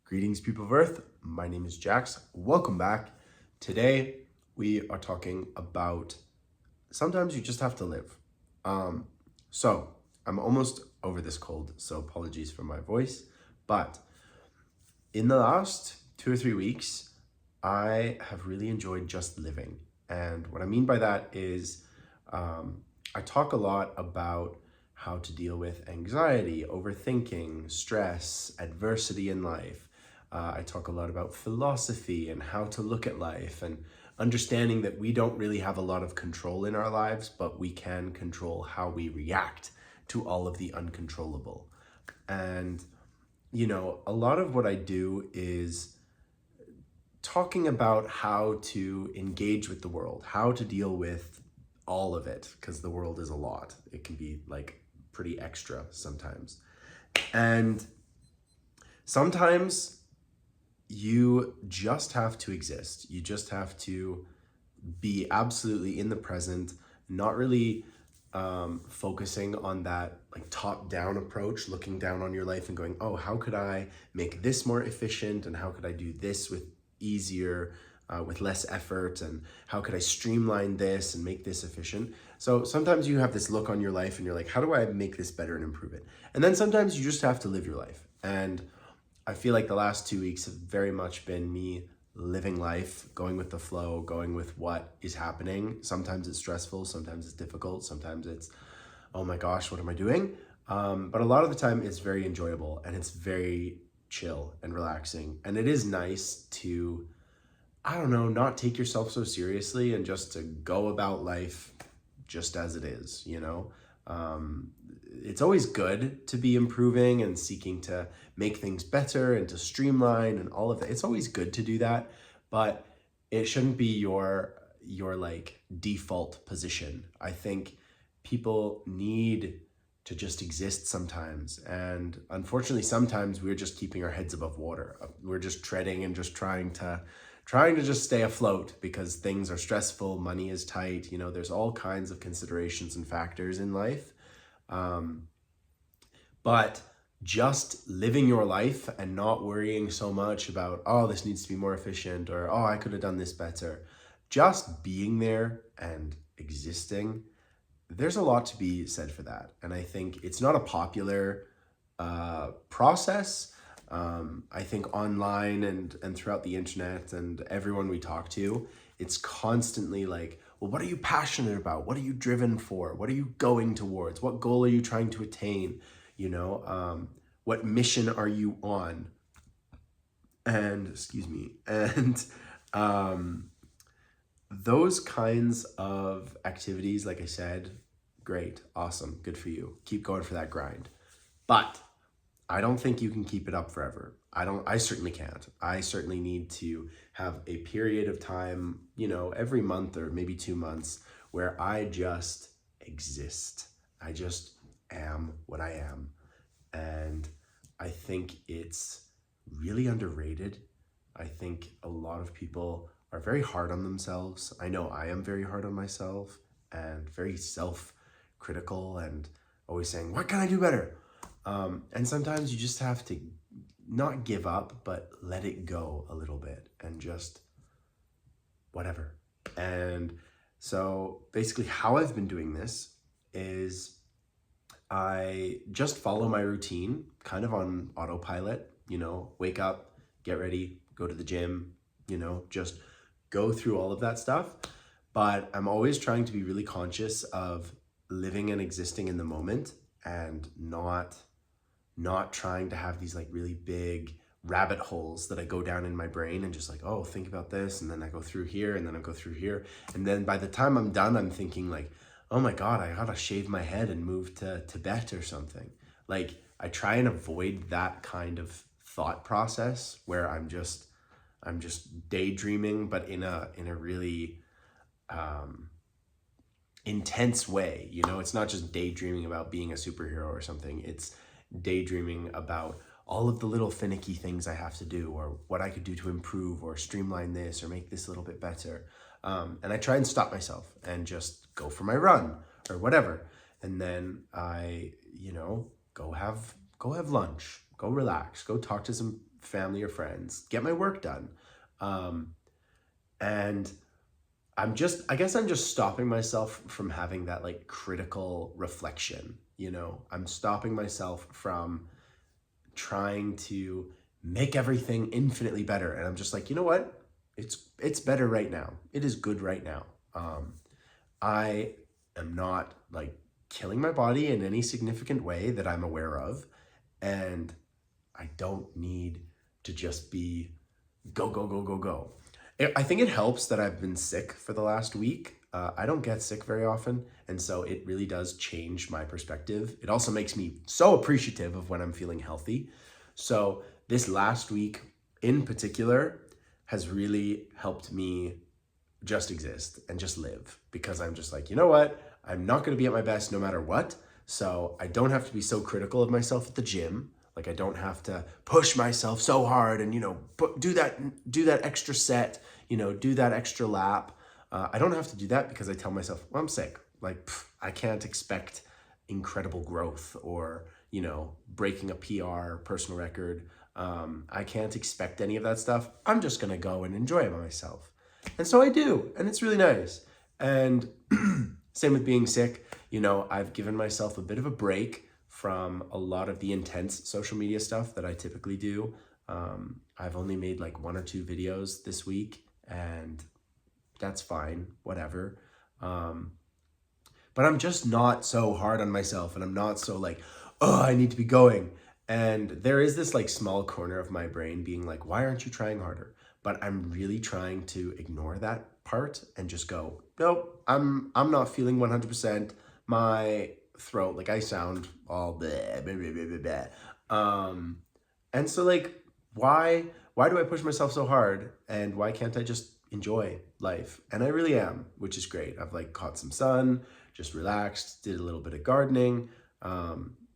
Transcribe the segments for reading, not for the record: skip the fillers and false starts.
Greetings, people of Earth. My name is Jax. Welcome back. Today, we are talking about sometimes you just have to live. So, I'm almost over this cold, so apologies for my voice. But in the last 2 or 3 weeks, I have really enjoyed just living. And what I mean by that is I talk a lot about how to deal with anxiety, overthinking, stress, adversity in life. I talk a lot about philosophy and how to look at life and understanding that we don't really have a lot of control in our lives, but we can control how we react to all of the uncontrollable. And, a lot of what I do is talking about how to engage with the world, how to deal with all of it, because the world is a lot. It can be like pretty extra sometimes. And sometimes you just have to exist. You just have to be absolutely in the present, not really focusing on that like top-down approach, looking down on your life and going, oh, how could I make this more efficient? And how could I do this with easier, with less effort? And how could I streamline this and make this efficient? So sometimes you have this look on your life and you're like, how do I make this better and improve it? And then sometimes you just have to live your life. And I feel like the last 2 weeks have very much been me living life, going with the flow, going with what is happening. Sometimes it's stressful, sometimes it's difficult, sometimes it's, oh my gosh, what am I doing? But a lot of the time it's very enjoyable and it's very chill and relaxing. And it is nice to, I don't know, not take yourself so seriously and just to go about life just as it is, It's always good to be improving and seeking to make things better and to streamline and all of that. It's always good to do that, but it shouldn't be your like default position. I think people need to just exist sometimes. And unfortunately, sometimes we're just keeping our heads above water. We're just treading and just trying to just stay afloat because things are stressful, money is tight, there's all kinds of considerations and factors in life. But just living your life and not worrying so much about, oh, this needs to be more efficient, or, oh, I could have done this better. Just being there and existing, there's a lot to be said for that. And I think it's not a popular process. I think online and throughout the internet and everyone we talk to, it's constantly like, well, what are you passionate about? What are you driven for? What are you going towards? What goal are you trying to attain? What mission are you on? And those kinds of activities, like I said, great, awesome, good for you. Keep going for that grind. But I don't think you can keep it up forever. I certainly can't. I certainly need to have a period of time, every month or maybe 2 months where I just exist. I just am what I am. And I think it's really underrated. I think a lot of people are very hard on themselves. I know I am very hard on myself and very self-critical and always saying, what can I do better? And sometimes you just have to not give up, but let it go a little bit and just whatever. And so basically how I've been doing this is I just follow my routine kind of on autopilot, wake up, get ready, go to the gym, just go through all of that stuff. But I'm always trying to be really conscious of living and existing in the moment and not trying to have these like really big rabbit holes that I go down in my brain and just like, oh, think about this. And then I go through here and then I go through here. And then by the time I'm done, I'm thinking like, oh my God, I gotta shave my head and move to Tibet or something. Like I try and avoid that kind of thought process where I'm just daydreaming, but in a really intense way. It's not just daydreaming about being a superhero or something. It's daydreaming about all of the little finicky things I have to do or what I could do to improve or streamline this or make this a little bit better. And I try and stop myself and just go for my run or whatever. And then I, go have lunch, go relax, go talk to some family or friends, get my work done. And I guess I'm just stopping myself from having that like critical reflection, you know? I'm stopping myself from trying to make everything infinitely better. And I'm just like, you know what? It's better right now. It is good right now. I am not like killing my body in any significant way that I'm aware of. And I don't need to just be go, go, go, go, go. I think it helps that I've been sick for the last week. I don't get sick very often, and so it really does change my perspective. It also makes me so appreciative of when I'm feeling healthy. So this last week in particular has really helped me just exist and just live, because I'm just like, you know what? I'm not going to be at my best no matter what. So I don't have to be so critical of myself at the gym. Like I don't have to push myself so hard and, you know, do that extra set, you know, do that extra lap. I don't have to do that because I tell myself, well, I'm sick. Like I can't expect incredible growth or, you know, breaking a PR, personal record. I can't expect any of that stuff. I'm just going to go and enjoy it by myself. And so I do, and it's really nice. And same with being sick. You know, I've given myself a bit of a break from a lot of the intense social media stuff that I typically do. I've only made like 1 or 2 videos this week, and that's fine, whatever. But I'm just not so hard on myself, and I'm not so like, oh, I need to be going. And there is this like small corner of my brain being like, why aren't you trying harder? But I'm really trying to ignore that part and just go, nope, I'm not feeling 100%. My throat, like I sound all bleh, bleh, bleh, bleh, bleh, bleh. And so like, why do I push myself so hard? And why can't I just enjoy life? And I really am, which is great. I've like caught some sun, just relaxed, did a little bit of gardening.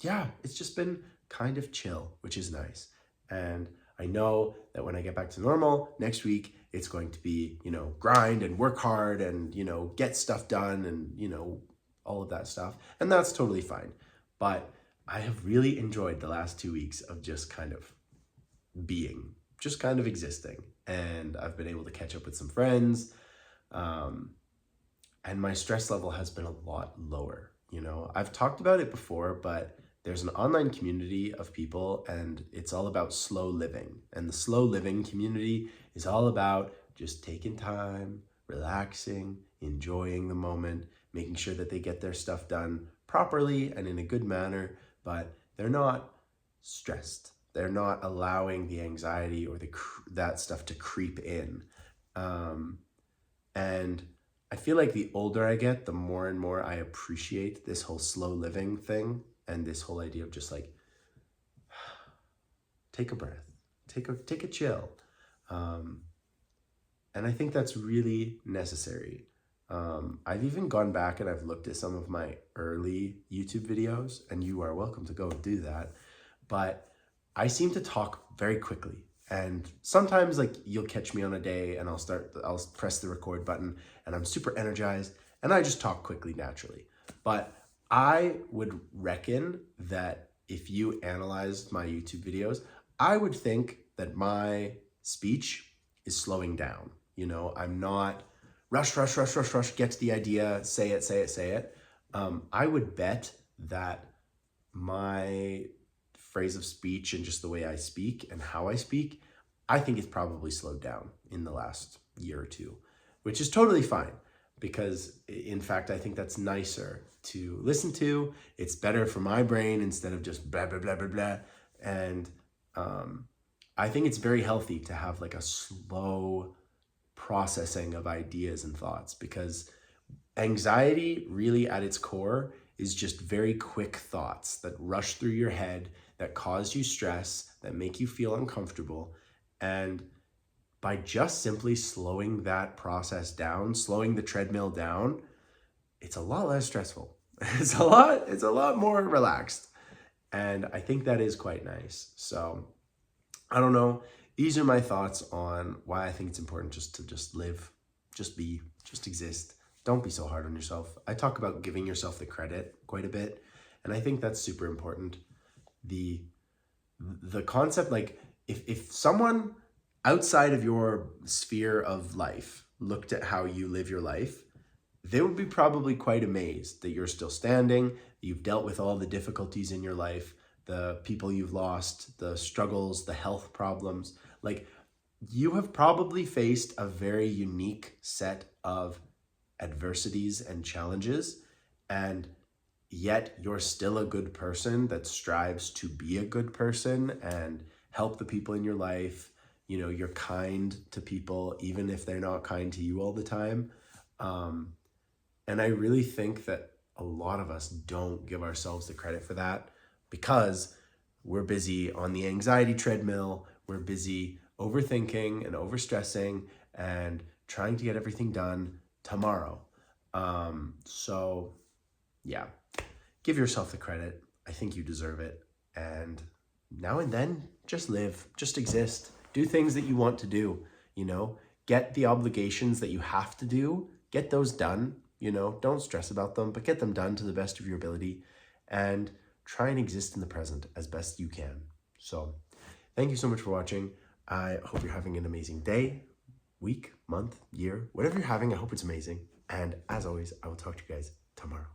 Yeah, it's just been kind of chill, which is nice. And I know that when I get back to normal next week, it's going to be, you know, grind and work hard and, you know, get stuff done and, you know, all of that stuff. And that's totally fine. But I have really enjoyed the last 2 weeks of just kind of being, just kind of existing. And I've been able to catch up with some friends. And my stress level has been a lot lower. You know, I've talked about it before, but there's an online community of people, and it's all about slow living. And the slow living community is all about just taking time, relaxing, enjoying the moment, making sure that they get their stuff done properly and in a good manner, but they're not stressed. They're not allowing the anxiety or that stuff to creep in. And I feel like the older I get, the more and more I appreciate this whole slow living thing. And this whole idea of just like, take a breath, take a chill. And I think that's really necessary. I've even gone back and I've looked at some of my early YouTube videos, and you are welcome to go and do that. But I seem to talk very quickly. And sometimes like you'll catch me on a day and I'll press the record button and I'm super energized and I just talk quickly naturally. But I would reckon that if you analyzed my YouTube videos, I would think that my speech is slowing down. You know, I'm not rush, get to the idea, say it. I would bet that my phrase of speech and just the way I speak and how I speak, I think it's probably slowed down in the last year or two, which is totally fine. Because in fact, I think that's nicer to listen to. It's better for my brain instead of just blah, blah, blah, blah, blah. And I think it's very healthy to have like a slow processing of ideas and thoughts, because anxiety really at its core is just very quick thoughts that rush through your head, that cause you stress, that make you feel uncomfortable. And by just simply slowing that process down, slowing the treadmill down, it's a lot less stressful. It's a lot more relaxed. And I think that is quite nice. So I don't know. These are my thoughts on why I think it's important just to live, just be, just exist. Don't be so hard on yourself. I talk about giving yourself the credit quite a bit. And I think that's super important. The concept, like, if someone outside of your sphere of life looked at how you live your life, they would be probably quite amazed that you're still standing, that you've dealt with all the difficulties in your life, the people you've lost, the struggles, the health problems. Like, you have probably faced a very unique set of adversities and challenges, and yet you're still a good person that strives to be a good person and help the people in your life. You know, you're kind to people, even if they're not kind to you all the time. And I really think that a lot of us don't give ourselves the credit for that because we're busy on the anxiety treadmill. We're busy overthinking and overstressing and trying to get everything done tomorrow. So yeah, give yourself the credit. I think you deserve it. And now and then, just live, just exist, do things that you want to do, you know, get the obligations that you have to do, get those done, you know, don't stress about them, but get them done to the best of your ability and try and exist in the present as best you can. So thank you so much for watching. I hope you're having an amazing day, week, month, year, whatever you're having. I hope it's amazing. And as always, I will talk to you guys tomorrow.